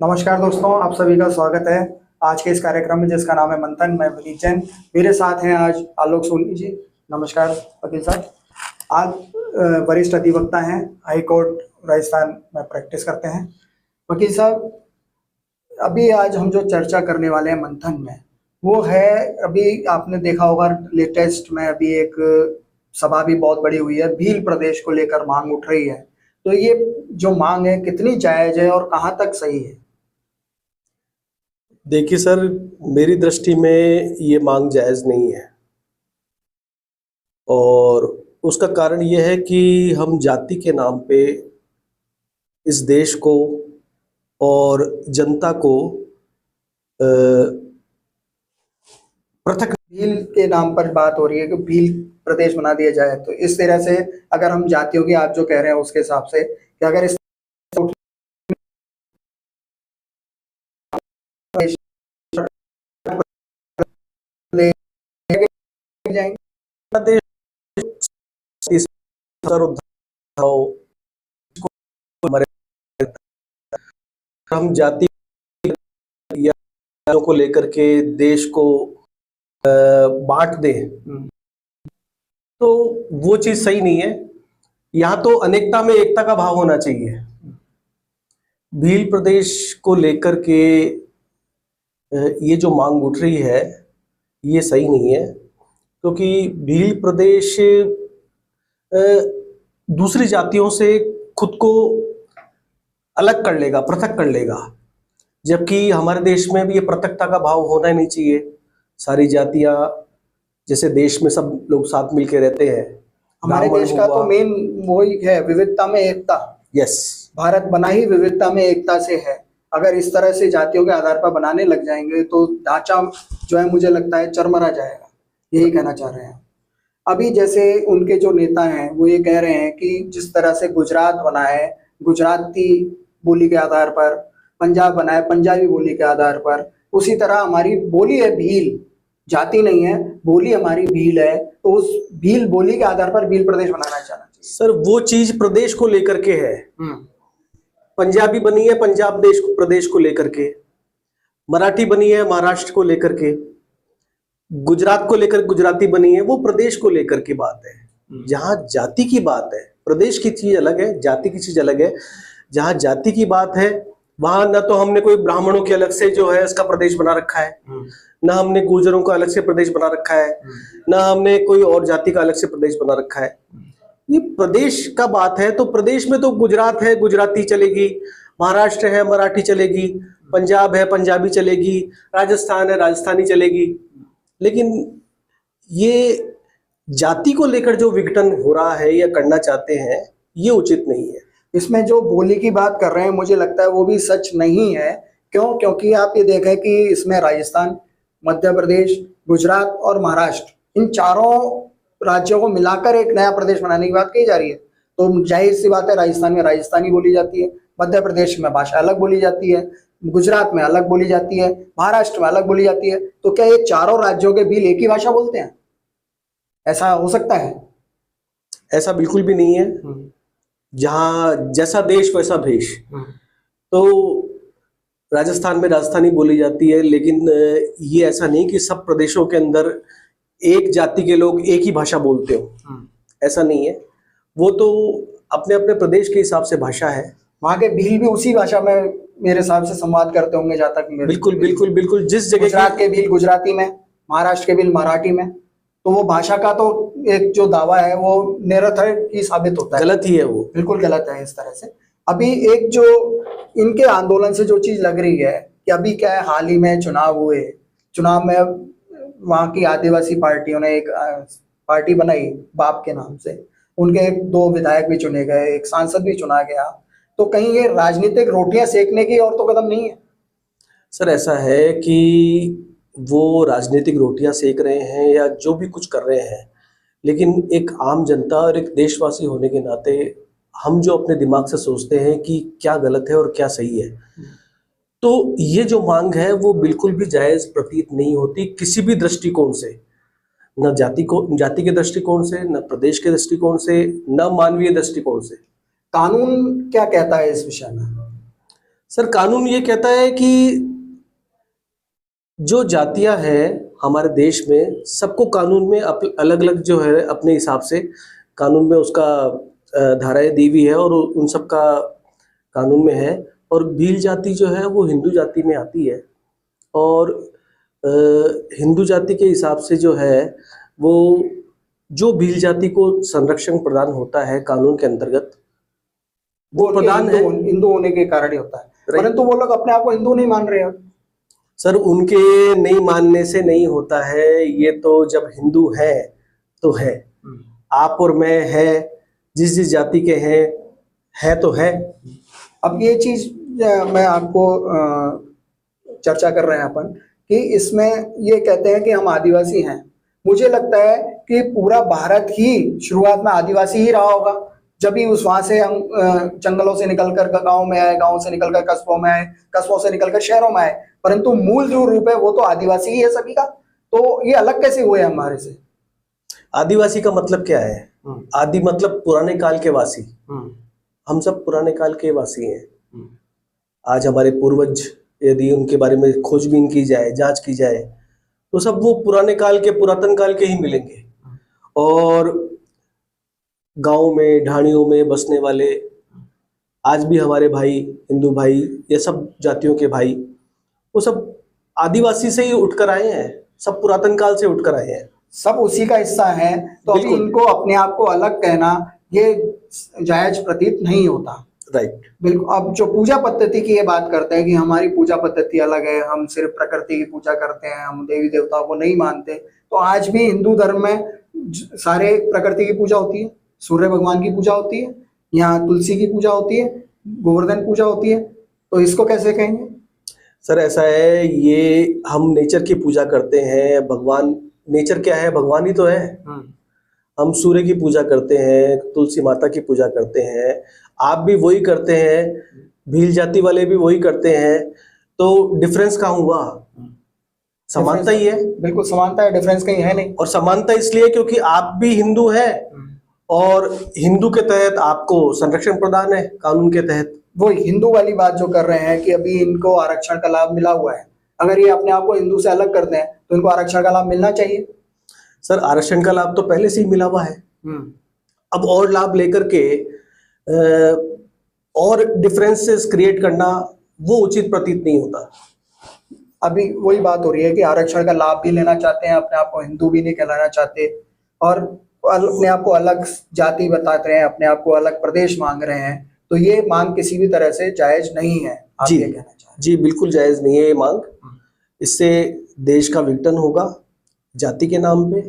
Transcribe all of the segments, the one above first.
नमस्कार दोस्तों, आप सभी का स्वागत है आज के इस कार्यक्रम में जिसका नाम है मंथन। मैं विनीत जैन, मेरे साथ हैं आज आलोक सोनी जी। नमस्कार वकील साहब। आज वरिष्ठ अधिवक्ता हैं, हाई कोर्ट राजस्थान में प्रैक्टिस करते हैं। वकील साहब, अभी आज हम जो चर्चा करने वाले हैं मंथन में, वो है, अभी आपने देखा होगा लेटेस्ट में अभी एक सभा भी बहुत बड़ी हुई है, भील प्रदेश को लेकर मांग उठ रही है। तो ये जो मांग है कितनी जायज है और कहाँ तक सही है? देखिए सर, मेरी दृष्टि में ये मांग जायज़ नहीं है और उसका कारण ये है कि हम जाति के नाम पे इस देश को और जनता को पृथक। भील के नाम पर बात हो रही है कि भील प्रदेश बना दिया जाए, तो इस तरह से अगर हम जातियों की, आप जो कह रहे हैं उसके हिसाब से, कि अगर इस हम जाति को लेकर के देश को बांट दें तो वो चीज सही नहीं है। यहाँ तो अनेकता में एकता का भाव होना चाहिए। भील प्रदेश को लेकर के ये जो मांग उठ रही है ये सही नहीं है, क्योंकि भील प्रदेश दूसरी जातियों से खुद को अलग कर लेगा, पृथक कर लेगा, जबकि हमारे देश में भी ये पृथकता का भाव होना ही नहीं चाहिए। सारी जातियां, जैसे देश में सब लोग साथ मिलके रहते हैं। हमारे देश का तो मेन वही है, विविधता में एकता। यस, भारत बना ही विविधता में एकता से है। अगर इस तरह से जातियों के आधार पर बनाने लग जाएंगे तो ढांचा जो है, मुझे लगता है, चरमरा जाएगा। यही कहना चाह रहे हैं। अभी जैसे उनके जो नेता हैं वो ये कह रहे हैं कि जिस तरह से गुजरात बना है गुजराती बोली के आधार पर, पंजाब बना है पंजाबी बोली के आधार पर, उसी तरह हमारी बोली है भील, जाति नहीं है, बोली हमारी भील है, तो उस भील बोली के आधार पर भील प्रदेश बनाना चाहना चाहिए। सर, वो चीज प्रदेश को लेकर के है। पंजाबी बनी है पंजाब देश प्रदेश को लेकर के, मराठी बनी है महाराष्ट्र को लेकर के, गुजरात को लेकर गुजराती बनी है, वो प्रदेश को लेकर की बात है। जहां जाति की बात है, प्रदेश की चीज अलग है, जाति की चीज अलग है। जहां जाति की बात है वहां न तो हमने कोई ब्राह्मणों के अलग से जो है इसका प्रदेश बना रखा है, ना हमने गुर्जरों का अलग से प्रदेश बना रखा है, ना हमने कोई और जाति का अलग से प्रदेश बना रखा है। ये प्रदेश का बात है तो प्रदेश में तो गुजरात है गुजराती चलेगी, महाराष्ट्र है मराठी चलेगी, पंजाब है पंजाबी चलेगी, राजस्थान है राजस्थानी चलेगी। लेकिन ये जाति को लेकर जो विघटन हो रहा है या करना चाहते हैं, ये उचित नहीं है। इसमें जो बोली की बात कर रहे हैं, मुझे लगता है वो भी सच नहीं है। क्यों? क्योंकि आप ये देखें कि इसमें राजस्थान, मध्य प्रदेश, गुजरात और महाराष्ट्र, इन चारों राज्यों को मिलाकर एक नया प्रदेश बनाने की बात कही जा रही है। तो जाहिर सी बात है, राजस्थान में राजस्थानी बोली जाती है, मध्य प्रदेश में भाषा अलग बोली जाती है, गुजरात में अलग बोली जाती है, महाराष्ट्र में अलग बोली जाती है। तो क्या ये चारों राज्यों के भील एक ही भाषा बोलते हैं? ऐसा हो सकता है? ऐसा बिल्कुल भी नहीं है। जहां जैसा देश वैसा भेष। तो राजस्थान में राजस्थानी बोली जाती है, लेकिन ये ऐसा नहीं कि सब प्रदेशों के अंदर एक जाति के लोग एक ही भाषा बोलते हो। ऐसा नहीं है। वो तो अपने अपने प्रदेश के हिसाब से भाषा है। वहां के भील भी उसी भाषा में मेरे हिसाब से संवाद करते होंगे, जहाँ तक बिल्कुल बिल्कुल बिल्कुल। जिस जगह गुजरात के भील गुजराती में, महाराष्ट्र के भील मराठी में, तो वो भाषा का तो एक जो दावा है वो निरर्थक ही साबित होता है। गलत ही है, वो बिल्कुल गलत है। इस तरह से अभी एक जो इनके आंदोलन से जो चीज लग रही है कि अभी क्या है, हाल ही में चुनाव हुए, चुनाव में वहां की आदिवासी पार्टियों ने एक पार्टी बनाई बाप के नाम से, उनके 2 विधायक भी चुने गए, एक सांसद भी चुना गया। तो कहीं ये राजनीतिक रोटियां सेकने की और तो कदम नहीं है? सर, ऐसा है कि वो राजनीतिक रोटियां सेक रहे हैं या जो भी कुछ कर रहे हैं, लेकिन एक आम जनता और एक देशवासी होने के नाते हम जो अपने दिमाग से सोचते हैं कि क्या गलत है और क्या सही है, तो ये जो मांग है वो बिल्कुल भी जायज प्रतीत नहीं होती किसी भी दृष्टिकोण से। न जाति के दृष्टिकोण से, न प्रदेश के दृष्टिकोण से, न मानवीय दृष्टिकोण से। कानून क्या कहता है इस विषय में? सर कानून ये कहता है कि जो जातियां हैं हमारे देश में, सबको कानून में अलग अलग जो है अपने हिसाब से कानून में उसका धाराएं दी हुई है और उन सब का कानून में है। और भील जाति जो है वो हिंदू जाति में आती है और हिंदू जाति के हिसाब से जो है वो जो भील जाति को संरक्षण प्रदान होता है कानून के अंतर्गत वो प्रदान है, हिंदू होने के कारण ही होता है। परंतु वो लोग अपने आप को हिंदू नहीं मान रहे हैं। सर उनके नहीं मानने से नहीं होता है, ये तो जब हिंदू है तो है, आप और मैं है, जिस जिस जाति के हैं है तो है। अब ये चीज मैं आपको चर्चा कर रहे हैं अपन कि इसमें ये कहते हैं कि हम आदिवासी हैं। मुझे लगता है कि पूरा भारत ही शुरुआत में आदिवासी ही रहा होगा, जब भी उस वहां से हम जंगलों से निकलकर गांव में आए, गांव से निकलकर कस्बों में आए, कस्बों से निकलकर शहरों में आए, परंतु मूल जो रूप है वो तो आदिवासी ही है सभी का। तो ये अलग कैसे हुए हमारे से? आदिवासी का मतलब क्या है? आदि मतलब पुराने काल के वासी। हम सब पुराने काल के वासी हैं। आज हमारे पूर्वज यदि उनके बारे में खोजबीन की जाए, जांच की जाए, तो सब वो पुराने काल के, पुरातन काल के ही मिलेंगे। और गांव में, ढाणियों में बसने वाले आज भी हमारे भाई, हिंदू भाई, ये सब जातियों के भाई, वो सब आदिवासी से ही उठकर आए हैं, सब पुरातन काल से उठकर आए हैं, सब उसी का हिस्सा है। तो अभी इनको अपने आप को अलग कहना ये जायज प्रतीत नहीं होता। राइट, बिल्कुल। अब जो पूजा पद्धति की ये बात करते हैं कि हमारी पूजा पद्धति अलग है, हम सिर्फ प्रकृति की पूजा करते हैं, हम देवी देवताओं को नहीं मानते, तो आज भी हिंदू धर्म में सारे प्रकृति की पूजा होती है, सूर्य भगवान की पूजा होती है, यहाँ तुलसी की पूजा होती है, गोवर्धन पूजा होती है, तो इसको कैसे कहेंगे? सर ऐसा है, ये हम नेचर की पूजा करते हैं। भगवान, नेचर क्या है? भगवान ही तो है। हम सूर्य की पूजा करते हैं, तुलसी माता की पूजा करते हैं, आप भी वही करते हैं, भील जाति वाले भी वही करते हैं, तो डिफरेंस कहाँ हुआ? समानता ही है। बिल्कुल समानता है, डिफरेंस कहीं है नहीं। और समानता इसलिए क्योंकि आप भी हिंदू हैं और हिंदू के तहत आपको संरक्षण प्रदान है कानून के तहत। वो हिंदू वाली बात जो कर रहे हैं कि अभी इनको आरक्षण का लाभ मिला हुआ है, अगर ये अपने आप को हिंदू से अलग करते हैं तो इनको आरक्षण का लाभ मिलना चाहिए। सर आरक्षण का लाभ तो पहले से ही मिला हुआ है, अब और लाभ लेकर के और डिफरेंसेस क्रिएट करना वो उचित प्रतीत नहीं होता। अभी वही बात हो रही है कि आरक्षण का लाभ भी लेना चाहते हैं, अपने आप को हिंदू भी नहीं कहलाना चाहते और अपने आप को अलग जाति बताते हैं, अपने आप को अलग प्रदेश मांग रहे हैं। तो ये मांग किसी भी तरह से जायज नहीं है, आप ये कहना चाह रहे हैं? जी बिल्कुल जायज नहीं है ये मांग। इससे देश का विघटन होगा जाति के नाम पे,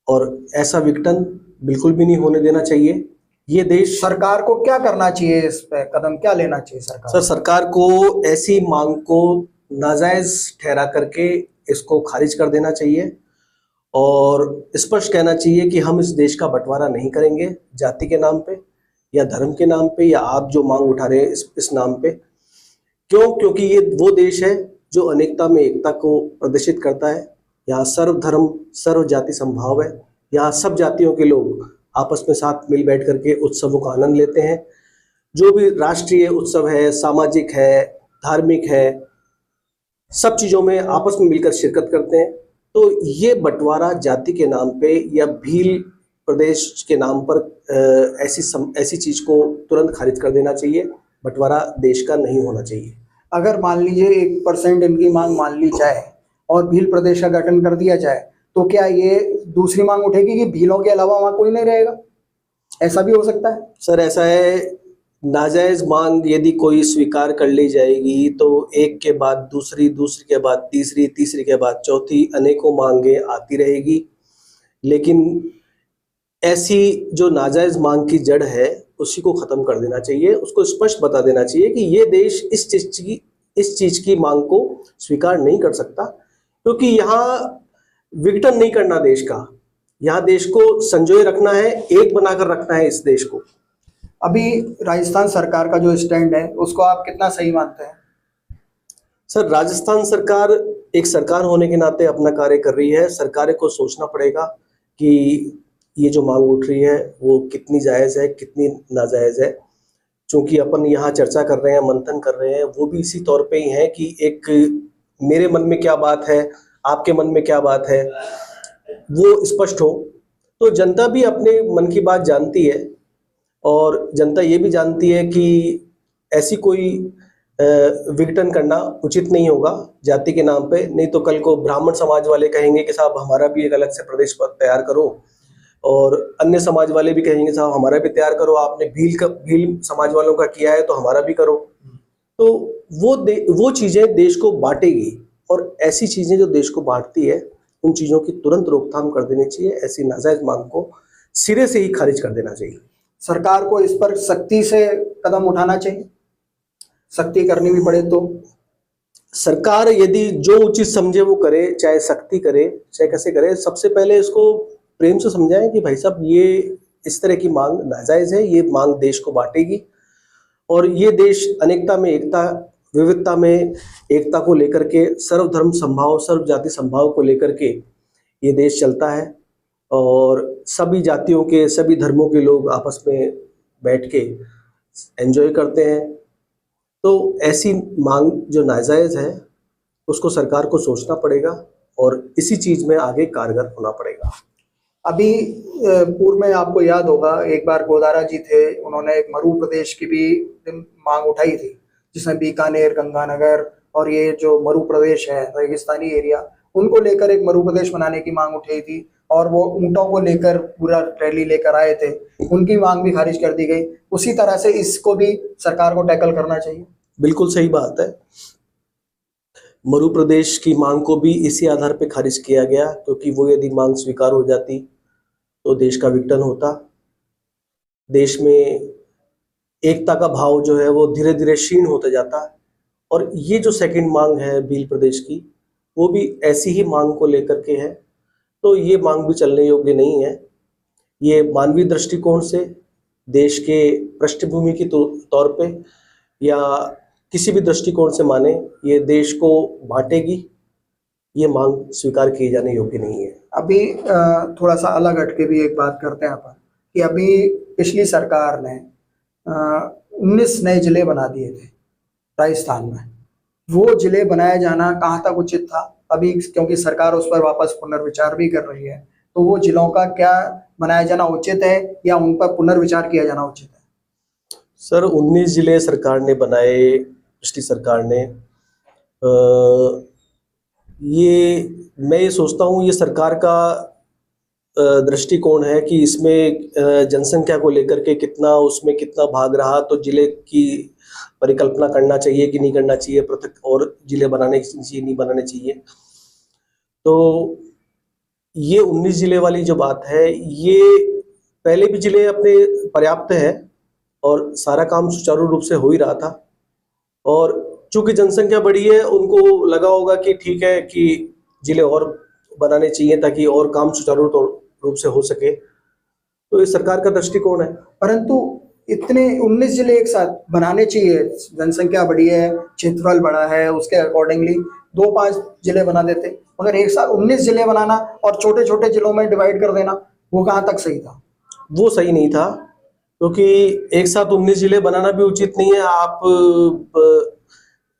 और ऐसा विघटन बिल्कुल भी नहीं होने देना चाहिए। ये देश, सरकार को क्या करना चाहिए, इस पे कदम क्या लेना चाहिए सरकार? सर सरकार को ऐसी मांग को नाजायज ठहरा करके इसको खारिज कर देना चाहिए और स्पष्ट कहना चाहिए कि हम इस देश का बंटवारा नहीं करेंगे जाति के नाम पे या धर्म के नाम पे, या आप जो मांग उठा रहे हैं इस नाम पे। क्यों? क्योंकि ये वो देश है जो अनेकता में एकता को प्रदर्शित करता है। यहाँ सर्व धर्म सर्व जाति संभाव है, यहाँ सब जातियों के लोग आपस में साथ मिल बैठ करके उत्सवों का आनंद लेते हैं। जो भी राष्ट्रीय उत्सव है, सामाजिक है, धार्मिक है, सब चीजों में आपस में मिलकर शिरकत करते हैं। तो ये बंटवारा जाति के नाम पे या भील प्रदेश के नाम पर ऐसी चीज को तुरंत खारिज कर देना चाहिए। बंटवारा देश का नहीं होना चाहिए। अगर मान लीजिए 1% इनकी मांग मान ली जाए और भील प्रदेश का गठन कर दिया जाए, तो क्या ये दूसरी मांग उठेगी कि भीलों के अलावा वहां कोई नहीं रहेगा? ऐसा भी हो सकता है? सर ऐसा है, नाजायज मांग यदि कोई स्वीकार कर ली जाएगी तो एक के बाद दूसरी, दूसरी के बाद तीसरी, तीसरी के बाद चौथी, अनेकों मांगे आती रहेगी। लेकिन ऐसी जो नाजायज मांग की जड़ है उसी को खत्म कर देना चाहिए। उसको स्पष्ट बता देना चाहिए कि ये देश इस चीज की मांग को स्वीकार नहीं कर सकता, क्योंकि यहाँ विघटन नहीं करना देश का, यहाँ देश को संजोए रखना है, एक बनाकर रखना है इस देश को। अभी राजस्थान सरकार का जो स्टैंड है उसको आप कितना सही मानते हैं? सर राजस्थान सरकार एक सरकार होने के नाते अपना कार्य कर रही है। सरकार को सोचना पड़ेगा कि ये जो मांग उठ रही है वो कितनी जायज़ है, कितनी नाजायज़ है। चूंकि अपन यहाँ चर्चा कर रहे हैं, मंथन कर रहे हैं, वो भी इसी तौर पे ही है कि एक मेरे मन में क्या बात है, आपके मन में क्या बात है, वो स्पष्ट हो। तो जनता भी अपने मन की बात जानती है और जनता ये भी जानती है कि ऐसी कोई विघटन करना उचित नहीं होगा जाति के नाम पे। नहीं तो कल को ब्राह्मण समाज वाले कहेंगे कि साहब हमारा भी एक अलग से प्रदेश पद तैयार करो, और अन्य समाज वाले भी कहेंगे साहब हमारा भी तैयार करो, आपने भील समाज वालों का किया है तो हमारा भी करो। तो वो चीजें देश को बांटेगी, और ऐसी चीजें जो देश को बांटती है उन चीजों की तुरंत रोकथाम कर देनी चाहिए। ऐसी नाजायज मांग को सिरे से ही खारिज कर देना चाहिए। सरकार को इस पर सख्ती से कदम उठाना चाहिए, सख्ती करनी भी पड़े तो। सरकार यदि जो उचित समझे वो करे, चाहे सख्ती करे चाहे कैसे करे। सबसे पहले इसको प्रेम से समझाएं कि भाई साहब ये इस तरह की मांग नाजायज है, ये मांग देश को बांटेगी, और ये देश अनेकता में एकता, विविधता में एकता को लेकर के, सर्वधर्म संभाव, सर्व जाति संभाव को लेकर के ये देश चलता है, और सभी जातियों के, सभी धर्मों के लोग आपस में बैठ के एंजॉय करते हैं। तो ऐसी मांग जो नाजायज है उसको सरकार को सोचना पड़ेगा और इसी चीज में आगे कारगर होना पड़ेगा। अभी पूर्व में आपको याद होगा, एक बार गोदारा जी थे, उन्होंने एक मरू प्रदेश की भी मांग उठाई थी, जिसमें बीकानेर, गंगानगर और ये जो मरू प्रदेश है, रेगिस्तानी एरिया, उनको लेकर एक मरू प्रदेश बनाने की मांग उठाई थी, और वो ऊंटों को लेकर पूरा रैली लेकर आए थे, उनकी मांग भी खारिज कर दी गई। उसी तरह से इसको भी सरकार को टैकल करना चाहिए। बिल्कुल सही बात है। मरू प्रदेश की मांग को भी इसी आधार पे खारिज किया गया, क्योंकि वो यदि मांग स्वीकार हो जाती तो देश का विघटन होता, देश में एकता का भाव जो है वो धीरे धीरे क्षीण होता जाता। और ये जो सेकंड मांग है भील प्रदेश की, वो भी ऐसी ही मांग को लेकर के है। तो ये मांग भी चलने योग्य नहीं है। ये मानवीय दृष्टिकोण से, देश के पृष्ठभूमि की तौर पे, या किसी भी दृष्टिकोण से माने, ये देश को बांटेगी। ये मांग स्वीकार किए जाने योग्य नहीं है। अभी थोड़ा सा अलग हटके भी एक बात करते हैं अपन, कि अभी पिछली सरकार ने 19 नए जिले बना दिए थे राजस्थान में। वो जिले बनाया जाना कहाँ तक उचित था अभी, क्योंकि सरकार उस पर वापस पुनर्विचार भी कर रही है, तो वो जिलों का क्या बनाया जाना उचित है या उन पर पुनर्विचार किया जाना उचित है? सर 19 जिले सरकार ने बनाए, पिछली सरकार ने। मैं ये सोचता हूँ ये सरकार का दृष्टिकोण है कि इसमें जनसंख्या को लेकर के उसमें कितना भाग रहा, तो जिले की परिकल्पना करना चाहिए कि नहीं करना चाहिए, पृथक और जिले बनाने चाहिए नहीं बनाने चाहिए। तो ये 19 जिले वाली जो बात है, ये पहले भी जिले अपने पर्याप्त है और सारा काम सुचारू रूप से हो ही रहा था। और चूंकि जनसंख्या बढ़ी है, उनको लगा होगा कि ठीक है कि जिले और बनाने चाहिए ताकि और काम सुचारू रूप से हो सके। तो ये सरकार का दृष्टिकोण है। परंतु इतने 19 जिले एक साथ बनाने चाहिए, जनसंख्या बढ़ी है, क्षेत्रफल बढ़ा है, उसके अकॉर्डिंगली 2-5 जिले बना देते, मगर एक साथ 19 जिले बनाना और छोटे छोटे जिलों में डिवाइड कर देना, वो कहाँ तक सही था? वो सही नहीं था, क्योंकि एक साथ 19 जिले बनाना भी उचित नहीं है। आप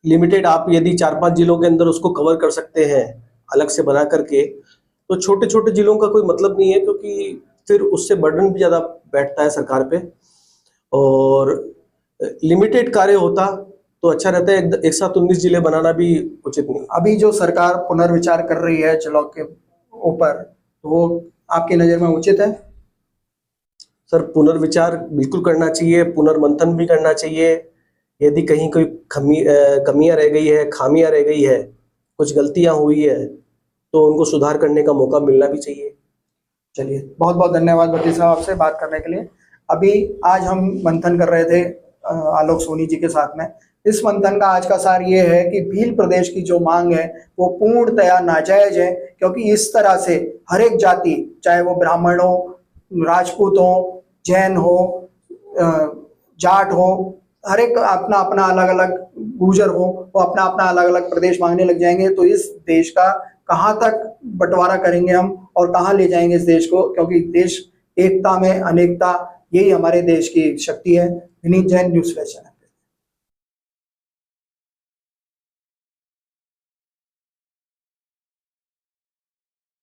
लिमिटेड, आप यदि 4-5 जिलों के अंदर उसको कवर कर सकते हैं अलग से बना करके, तो छोटे छोटे जिलों का कोई मतलब नहीं है, क्योंकि फिर उससे बर्डन भी ज़्यादा बैठता है सरकार पे, और लिमिटेड कार्य होता तो अच्छा रहता है। एक साथ 19 जिले बनाना भी उचित नहीं। अभी जो सरकार पुनर्विचार कर रही है जिलों के ऊपर, तो वो आपकी नज़र में उचित है? सर पुनर्विचार बिल्कुल करना चाहिए, पुनर्मंथन भी करना चाहिए। यदि कहीं कोई कमियां रह गई है, खामियां रह गई है, कुछ गलतियां हुई है, तो उनको सुधार करने का मौका मिलना भी चाहिए। चलिए, बहुत बहुत धन्यवाद वकील साहब आपसे बात करने के लिए। अभी आज हम मंथन कर रहे थे आलोक सोनी जी के साथ में। इस मंथन का आज का सार ये है कि भील प्रदेश की जो मांग है वो पूर्णतया नाजायज है, क्योंकि इस तरह से हर एक जाति, चाहे वो ब्राह्मण हो, राजपूत हो, जैन हो, जाट हो, हर एक अपना अपना अलग अलग, गुर्जर हो, वो अपना अपना अलग अलग प्रदेश मांगने लग जाएंगे। तो इस देश का कहाँ तक बंटवारा करेंगे हम और कहाँ ले जाएंगे इस देश को, क्योंकि देश एकता में अनेकता यही हमारे देश की शक्ति है। Vineet Jain, news flash.